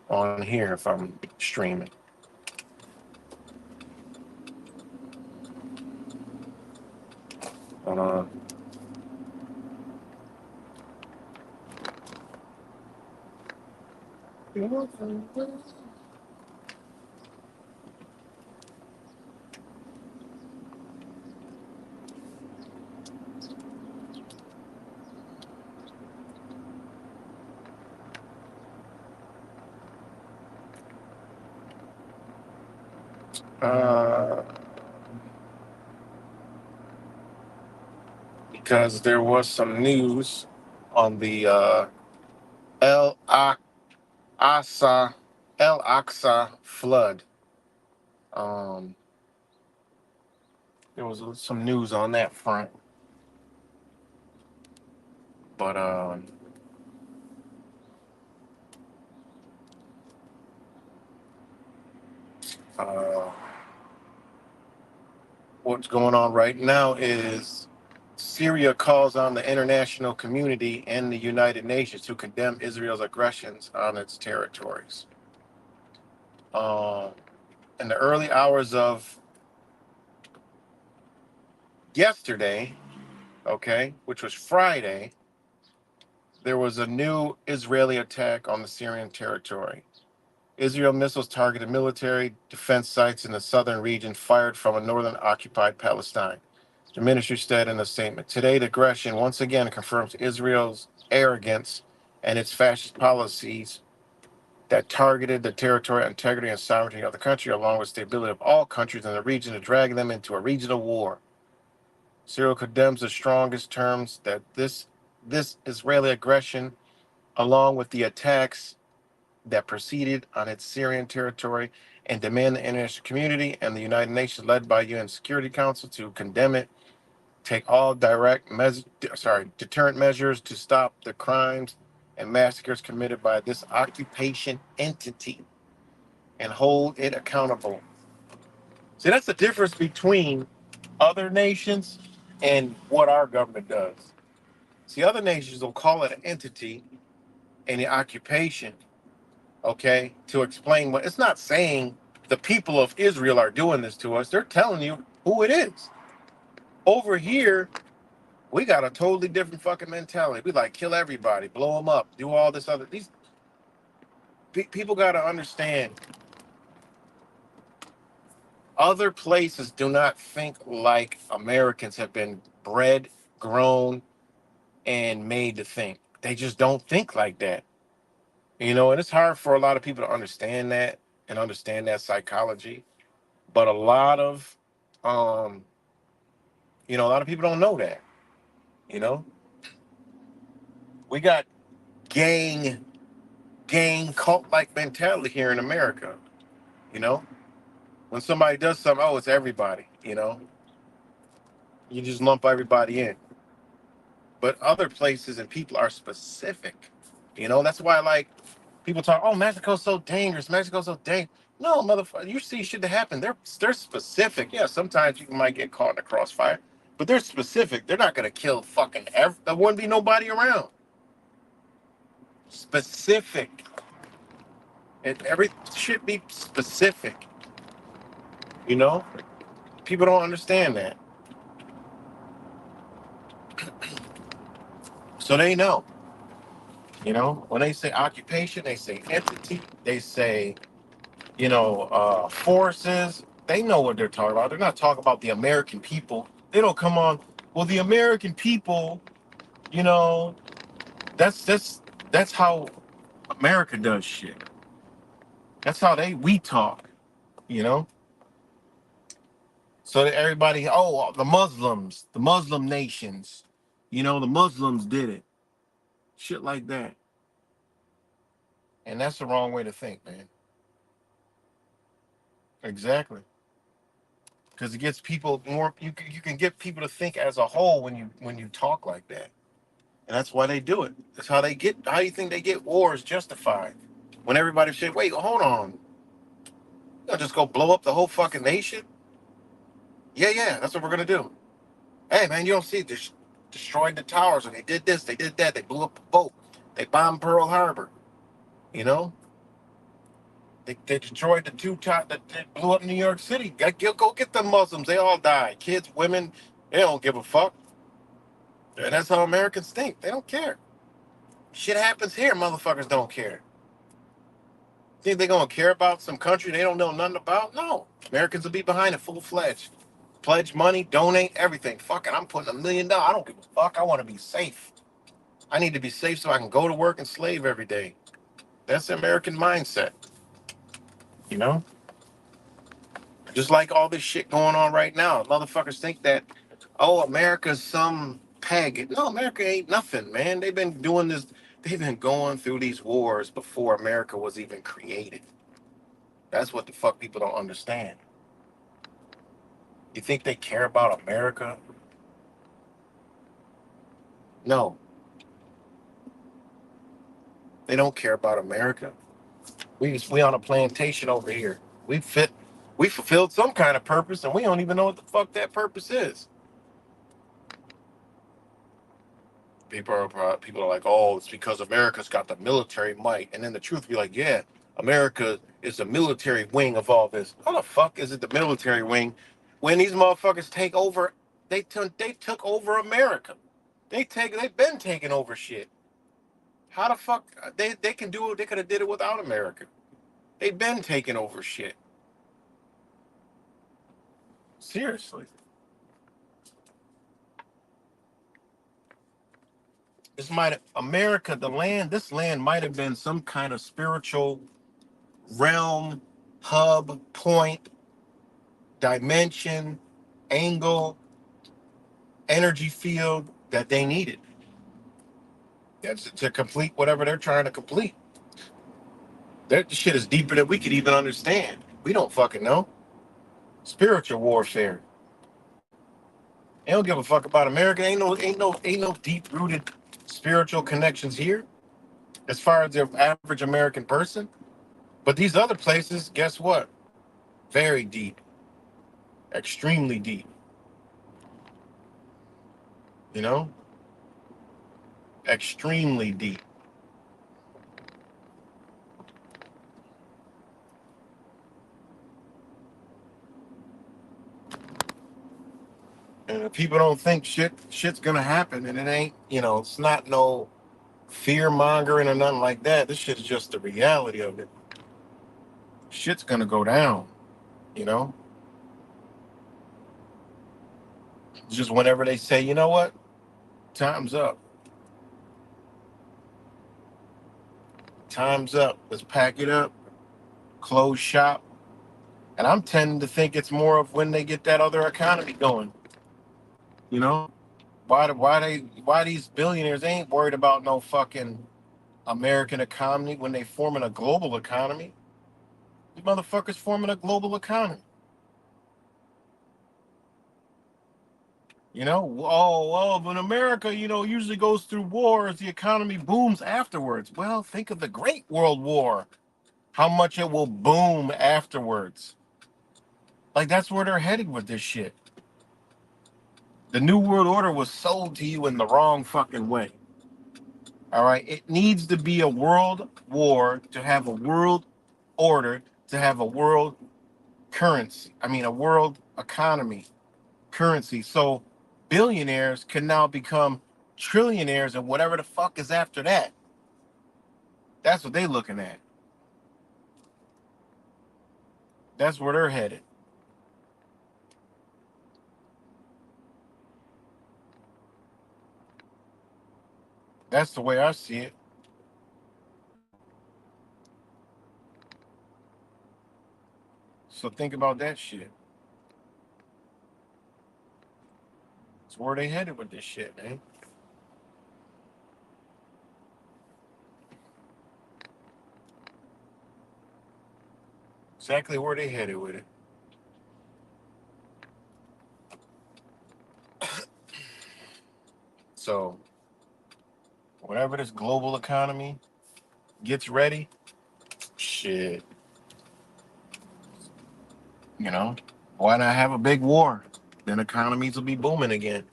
[SPEAKER 2] on here if I'm streaming. But Uh, because there was some news on the El Aqsa El Aqsa flood. Um, there was some news on that front, but uh, what's going on right now is Syria calls on the international community and the United Nations to condemn Israel's aggressions on its territories. Um, in the early hours of yesterday, okay, which was Friday, there was a new Israeli attack on the Syrian territory. Israel missiles targeted military defense sites in the southern region fired from a northern occupied Palestine. The ministry said in a statement, today the aggression once again confirms Israel's arrogance and its fascist policies that targeted the territorial integrity and sovereignty of the country, along with stability of all countries in the region, to drag them into a regional war. Israel condemns the strongest terms that this Israeli aggression, along with the attacks that proceeded on its Syrian territory, and demand the international community and the United Nations, led by UN Security Council, to condemn it, take all deterrent measures to stop the crimes and massacres committed by this occupation entity and hold it accountable. See, that's the difference between other nations and what our government does. See, other nations will call it an entity and the occupation, okay, to explain what it's not saying the people of Israel are doing this to us. They're telling you who it is. Over here, we got a totally different fucking mentality. We like kill everybody, blow them up, do all this other. These people got to understand. Other places do not think like Americans have been bred, grown, and made to think. They just don't think like that. You know, and it's hard for a lot of people to understand that and understand that psychology. But a lot of, um, a lot of people don't know that. You know, we got gang, cult like mentality here in America. You know, when somebody does something, oh, it's everybody. You just lump everybody in. But other places and people are specific. That's why like people talk, oh, Mexico's so dangerous. Mexico's so dangerous. No, motherfucker, you see shit that happen. They're specific. Yeah, sometimes you might get caught in a crossfire, but they're specific. They're not gonna kill fucking there wouldn't be nobody around. Specific. Every should be specific. You know? People don't understand that. So they know. When they say occupation, they say entity, they say forces. They know what they're talking about. They're not talking about the American people. They don't come on. Well, the American people, you know, that's how America does shit. That's how we talk. You know. So that everybody, oh, the Muslim nations, the Muslims did it, shit like that, and that's the wrong way to think, man. Exactly. Because it gets people more. You can get people to think as a whole when you talk like that. And that's why they do it. That's how they get. How you think they get wars justified? When everybody say, "Wait, hold on, you'll just go blow up the whole fucking nation?" Yeah, yeah, that's what we're gonna do. Hey, man, you don't see destroyed the towers, and they did this, they did that, they blew up the boat, they bombed Pearl Harbor. You know, they destroyed the two top that blew up New York City. Go get the Muslims. They all died. Kids, women, they don't give a fuck. And that's how Americans think. They don't care. Shit happens here, motherfuckers don't care. Think they're gonna care about some country they don't know nothing about? No. Americans will be behind it full fledged. Pledge money, donate, everything. Fuck it, I'm putting $1 million. I don't give a fuck. I want to be safe. I need to be safe so I can go to work and slave every day. That's the American mindset, you know? Just like all this shit going on right now. Motherfuckers think that, oh, America's some peg. No, America ain't nothing, man. They've been doing this, they've been going through these wars before America was even created. That's what the fuck people don't understand. You think they care about America? No, they don't care about America. We on a plantation over here. We fulfilled some kind of purpose, and we don't even know what the fuck that purpose is. People are like, oh, it's because America's got the military might, and then the truth be like, yeah, America is the military wing of all this. How the fuck is it the military wing when these motherfuckers take over? They took over America. They've been taking over shit. How the fuck they can do it? They could have did it without America. They've been taking over shit. Seriously. America, this land might have been some kind of spiritual realm, hub, point, dimension, angle, energy field that they needed. That's to complete whatever they're trying to complete. That shit is deeper than we could even understand. We don't fucking know. Spiritual warfare. They don't give a fuck about America. Ain't no deep rooted spiritual connections here as far as the average American person. But these other places, guess what? Very deep, extremely deep. You know, extremely deep. And if people don't think shit's gonna happen, and it ain't, it's not no fear mongering or nothing like that. This shit is just the reality of it. Shit's gonna go down, you know. Just whenever they say, you know what, time's up. Time's up. Let's pack it up, close shop. And I'm tending to think it's more of when they get that other economy going. You know, why these billionaires ain't worried about no fucking American economy when they forming a global economy. These motherfuckers forming a global economy. When America, usually goes through wars, the economy booms afterwards. Well, think of the Great World War. How much it will boom afterwards. Like, that's where they're headed with this shit. The New World Order was sold to you in the wrong fucking way. All right? It needs to be a world war to have a world order, to have a world currency. I mean, a world economy, currency. So billionaires can now become trillionaires and whatever the fuck is after that. That's what they're looking at. That's where they're headed. That's the way I see it. So think about that shit. That's where they headed with this shit, man. Exactly where they headed with it. So whenever this global economy gets ready, shit, you know, why not have a big war? Then economies will be booming again.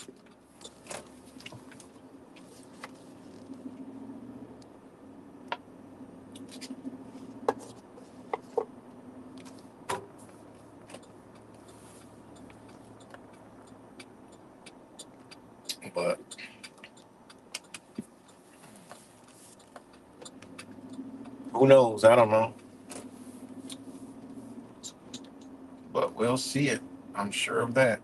[SPEAKER 2] But who knows? I don't know. we'll see it. I'm sure of that.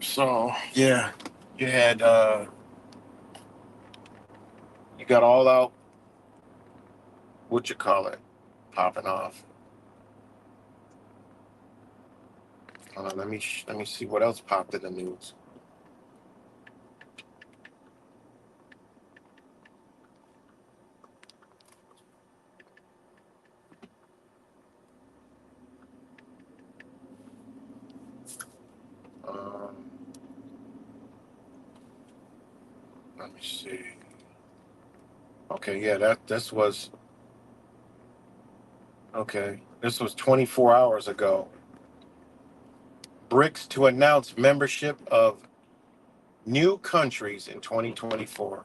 [SPEAKER 2] So yeah, you had you got all out. What you call it? Popping off. Let me see what else popped in the news. Um, let me see. Okay, yeah, this was okay. This was 24 hours ago. BRICS to announce membership of new countries in 2024.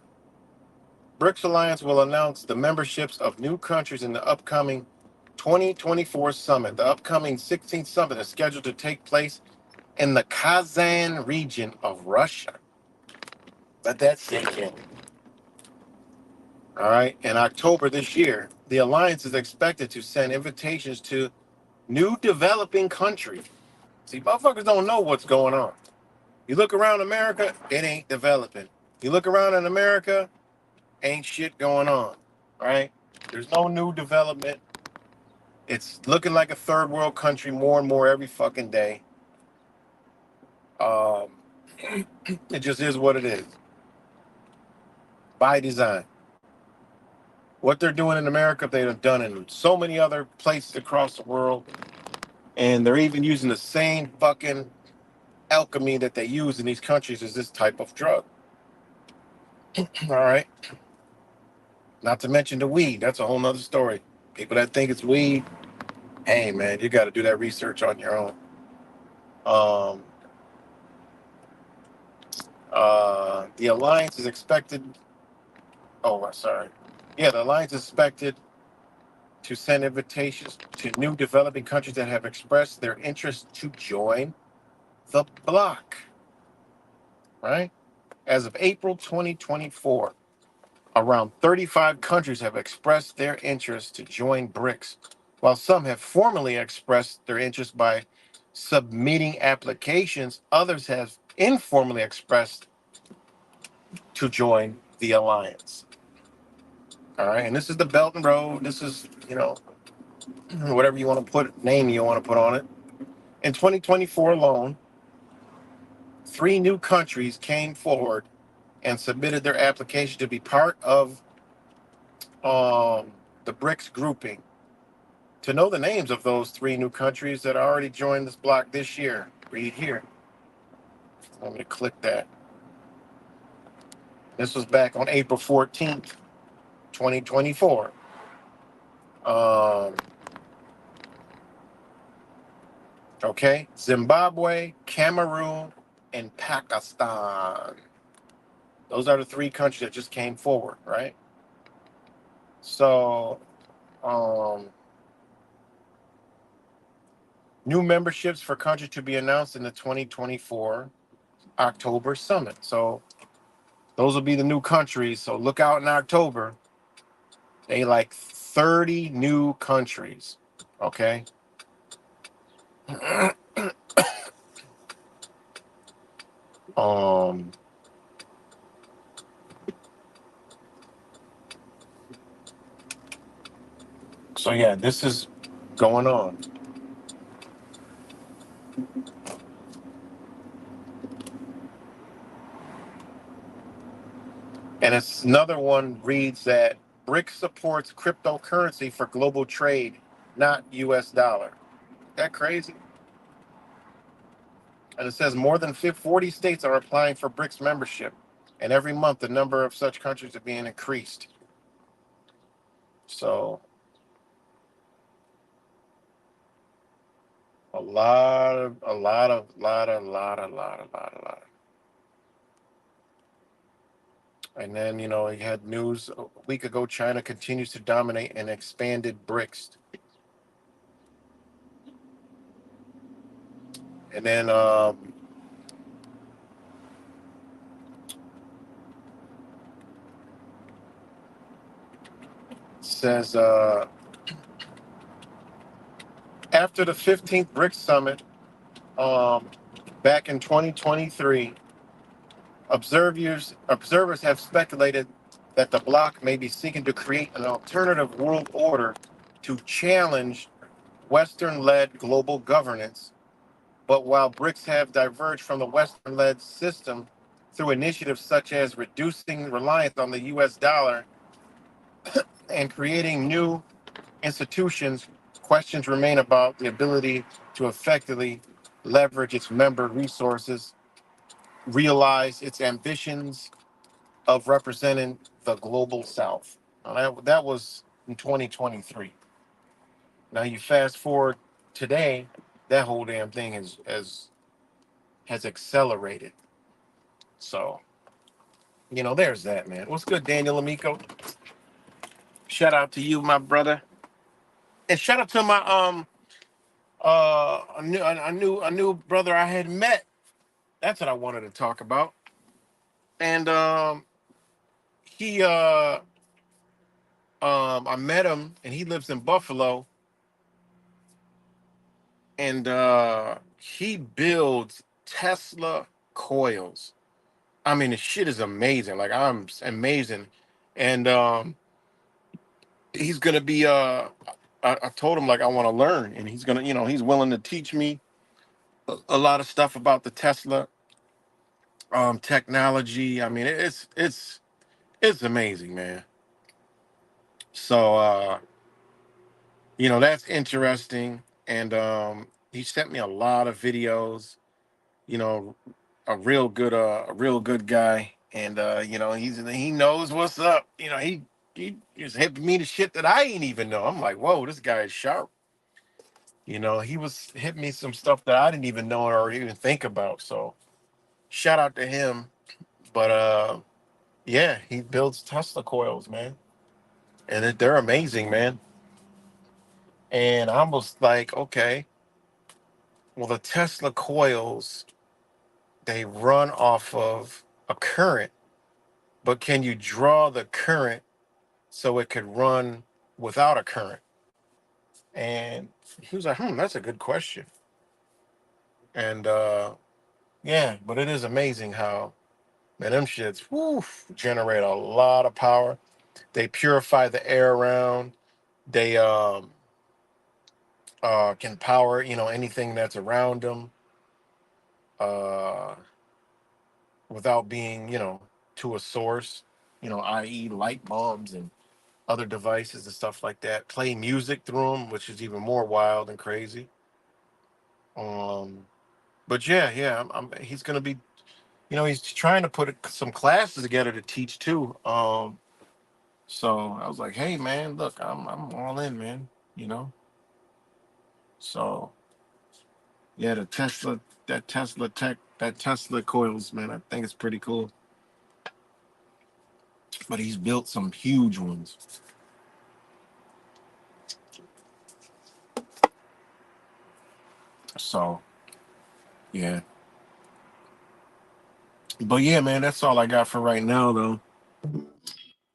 [SPEAKER 2] BRICS Alliance will announce the memberships of new countries in the upcoming 2024 summit. The upcoming 16th summit is scheduled to take place in the Kazan region of Russia. Let that sink in. All right. In October this year, the alliance is expected to send invitations to new developing countries. See, motherfuckers don't know what's going on. You look around America, it ain't developing. You look around in America, ain't shit going on. Right? There's no new development. It's looking like a third world country more and more every fucking day. Um, it just is what it is. By design. What they're doing in America, they've done in so many other places across the world. And they're even using the same fucking alchemy that they use in these countries as this type of drug. All right. Not to mention the weed. That's a whole nother story. People that think it's weed, hey man, you got to do that research on your own. Um, the alliance is expected. Oh, sorry. Yeah, the alliance is expected to send invitations to new developing countries that have expressed their interest to join the bloc. Right? As of April 2024, around 35 countries have expressed their interest to join BRICS, while some have formally expressed their interest by submitting applications. Others have informally expressed to join the alliance. All right, and this is the Belt and Road. This is, whatever you want to put, name you want to put on it. In 2024 alone, 3 new countries came forward and submitted their application to be part of the BRICS grouping. To know the names of those 3 new countries that already joined this block this year, read here. Let me click that. This was back on April 14th, 2024. Okay, Zimbabwe, Cameroon, and Pakistan. Those are the 3 countries that just came forward, right? So, new memberships for countries to be announced in the 2024 October summit. So, those will be the new countries. So, look out in October. They like 30 new countries. Okay. um, so yeah, this is going on. And it's another one reads that BRICS supports cryptocurrency for global trade, not US dollar. That crazy? And it says more than 40 states are applying for BRICS membership. And every month the number of such countries are being increased. So a lot. And then, you had news a week ago, China continues to dominate and expanded BRICS. And then says, after the 15th BRICS summit back in 2023, observers have speculated that the bloc may be seeking to create an alternative world order to challenge Western-led global governance. But while BRICS have diverged from the Western-led system through initiatives such as reducing reliance on the US dollar and creating new institutions, questions remain about the ability to effectively leverage its member resources, realize its ambitions of representing the global South. Now, that was in 2023. Now you fast forward today, that whole damn thing has accelerated. So, there's that, man. What's good, Daniel Amico? Shout out to you, my brother. And shout out to my a new brother I had met. That's what I wanted to talk about. And he I met him and he lives in Buffalo, and he builds Tesla coils. I mean, the shit is amazing. Like, I'm amazing. And he's gonna be I told him, like, I want to learn, and he's gonna, he's willing to teach me a lot of stuff about the Tesla technology. I mean, it's amazing, man. So that's interesting. And he sent me a lot of videos. You know, a real good guy, and he knows what's up. He just hit me the shit that I ain't even know. I'm like, whoa, this guy is sharp. He was hitting me some stuff that I didn't even know or even think about. So shout out to him. But yeah, he builds Tesla coils, man, and they're amazing, man. And I was like, okay, well, the Tesla coils, they run off of a current, but can you draw the current so it could run without a current? And he was like, that's a good question. And yeah, but it is amazing how, man, them shits generate a lot of power. They purify the air around. They can power, anything that's around them without being, to a source, i.e. light bulbs and other devices and stuff like that. Play music through them, which is even more wild and crazy. But yeah, he's gonna be, he's trying to put some classes together to teach too. So I was like, hey man, look, I'm all in, man. So yeah, that Tesla coils, man, I think it's pretty cool. But he's built some huge ones. So yeah. But yeah, man, that's all I got for right now, though. I'm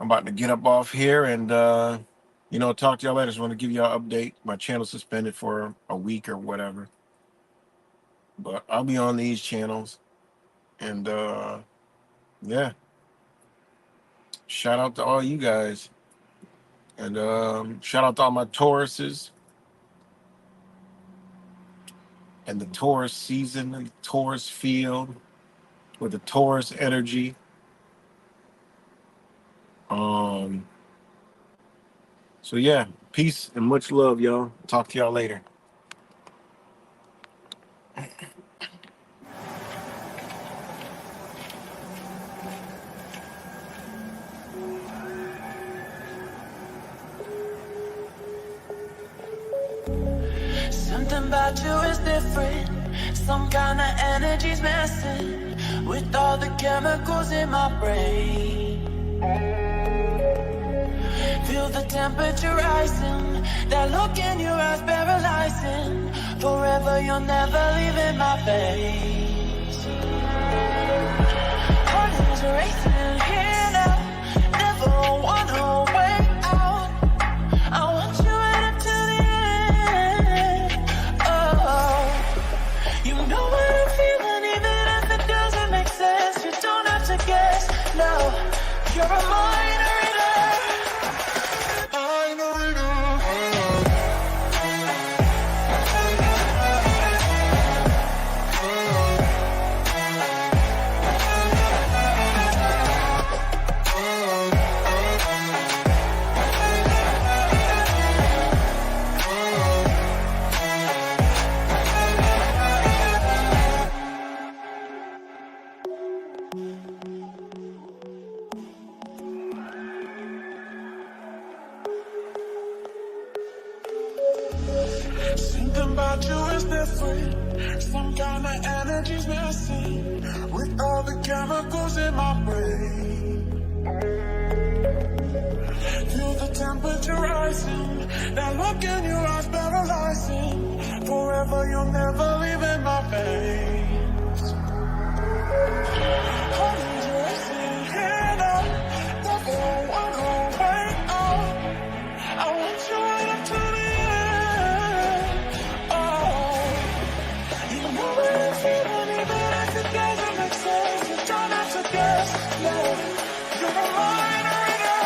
[SPEAKER 2] about to get up off here and talk to y'all later. Just want to give y'all an update. My channel's suspended for a week or whatever, but I'll be on these channels. And yeah, shout out to all you guys, and shout out to all my Tauruses and the Taurus season and the Taurus field with the Taurus energy. So yeah, peace and much love, y'all. Talk to y'all later.
[SPEAKER 1] Something about you is different. Some kind of energy's messing with all the chemicals in my brain. Feel the temperature rising. That look in your eyes paralyzing. Forever you're never leaving my face. Heart is racing here now. Never wanna wait out. now. You're a moderator. Something about you is different. Some kind of energy's missing. With all the chemicals in my brain. Feel the temperature rising. That look in your eyes paralyzing. Forever you'll never leave in my veins. I need you sitting here now. Never one whole way out. I want you right up to the end. Oh, you know what I'm feeling, even as it doesn't make sense. You don't have to guess, no. You're a moderator.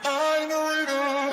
[SPEAKER 1] I know it all.